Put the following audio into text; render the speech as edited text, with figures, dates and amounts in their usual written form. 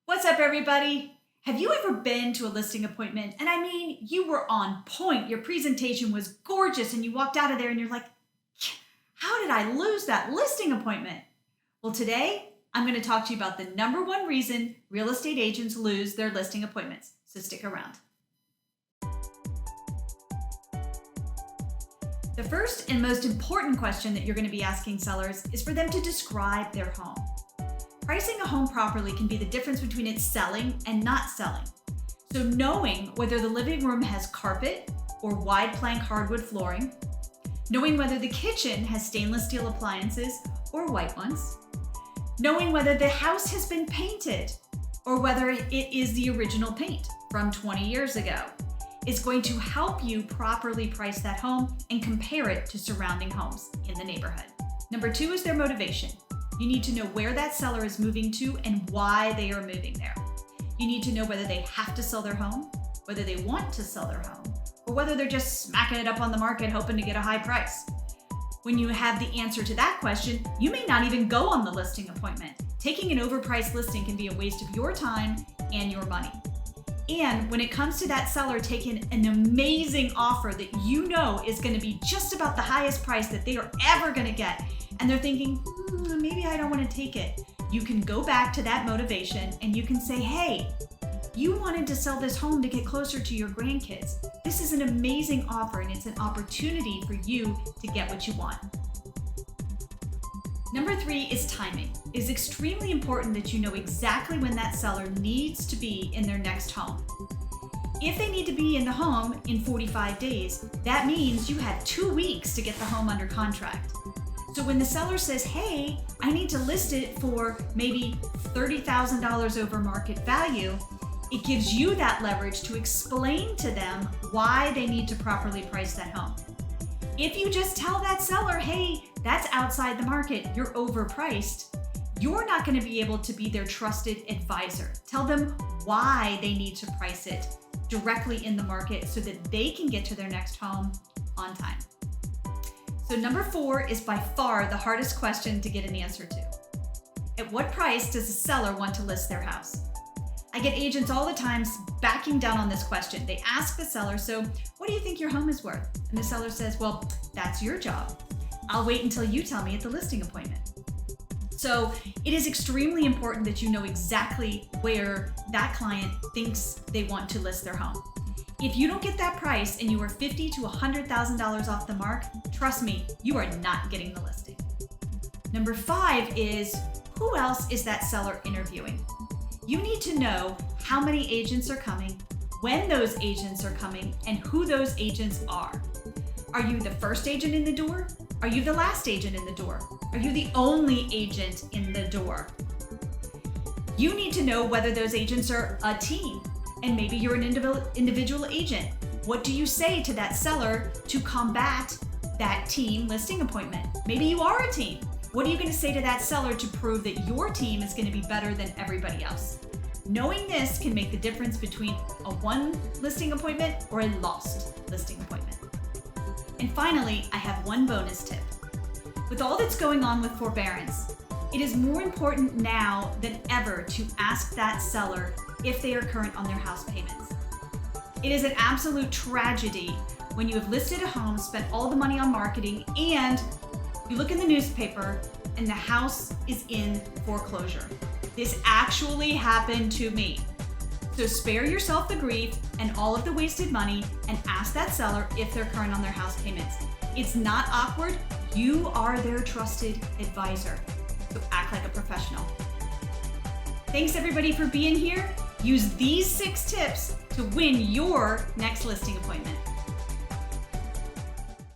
What's up, everybody? Have you ever been to a listing appointment and you were on point, your presentation was gorgeous, and you walked out of there and you're like, how did I lose that listing appointment? Well, today I'm going to talk to you about the number one reason real estate agents lose their listing appointments, so stick around. The first and most important question that you're going to be asking sellers is for them to describe their home. Pricing a home properly can be the difference between it selling and not selling. So knowing whether the living room has carpet or wide plank hardwood flooring, knowing whether the kitchen has stainless steel appliances or white ones, knowing whether the house has been painted or whether it is the original paint from 20 years ago, is going to help you properly price that home and compare it to surrounding homes in the neighborhood. Number two is their motivation. You need to know where that seller is moving to and why they are moving there. You need to know whether they have to sell their home, whether they want to sell their home, or whether they're just smacking it up on the market hoping to get a high price. When you have the answer to that question, you may not even go on the listing appointment. Taking an overpriced listing can be a waste of your time and your money. And when it comes to that seller taking an amazing offer that you know is going to be just about the highest price that they are ever going to get, and they're thinking, maybe I don't want to take it, you can go back to that motivation and you can say, hey, you wanted to sell this home to get closer to your grandkids. This is an amazing offer and it's an opportunity for you to get what you want. Number three is timing. It is extremely important that you know exactly when that seller needs to be in their next home. If they need to be in the home in 45 days, that means you have 2 weeks to get the home under contract. So when the seller says, hey, I need to list it for maybe $30,000 over market value, it gives you that leverage to explain to them why they need to properly price that home. If you just tell that seller, hey, that's outside the market, you're overpriced, you're not going to be able to be their trusted advisor. Tell them why they need to price it directly in the market so that they can get to their next home on time. So number four is by far the hardest question to get an answer to. At what price does a seller want to list their house? I get agents all the time backing down on this question. They ask the seller, so what do you think your home is worth? And the seller says, well, that's your job. I'll wait until you tell me at the listing appointment. So it is extremely important that you know exactly where that client thinks they want to list their home. If you don't get that price and you are $50,000 to $100,000 off the mark, trust me, you are not getting the listing. Number five is, who else is that seller interviewing? You need to know how many agents are coming, when those agents are coming, and who those agents are. Are you the first agent in the door? Are you the last agent in the door? Are you the only agent in the door? You need to know whether those agents are a team, and maybe you're an individual agent. What do you say to that seller to combat that team listing appointment? Maybe you are a team. What are you going to say to that seller to prove that your team is going to be better than everybody else? Knowing this can make the difference between a won listing appointment or a lost listing appointment. And finally, I have one bonus tip. With all that's going on with forbearance, it is more important now than ever to ask that seller if they are current on their house payments. It is an absolute tragedy when you have listed a home, spent all the money on marketing, and you look in the newspaper and the house is in foreclosure. This actually happened to me. So spare yourself the grief and all of the wasted money and ask that seller if they're current on their house payments. It's not awkward. You are their trusted advisor. So act like a professional. Thanks everybody for being here. Use these 6 tips to win your next listing appointment.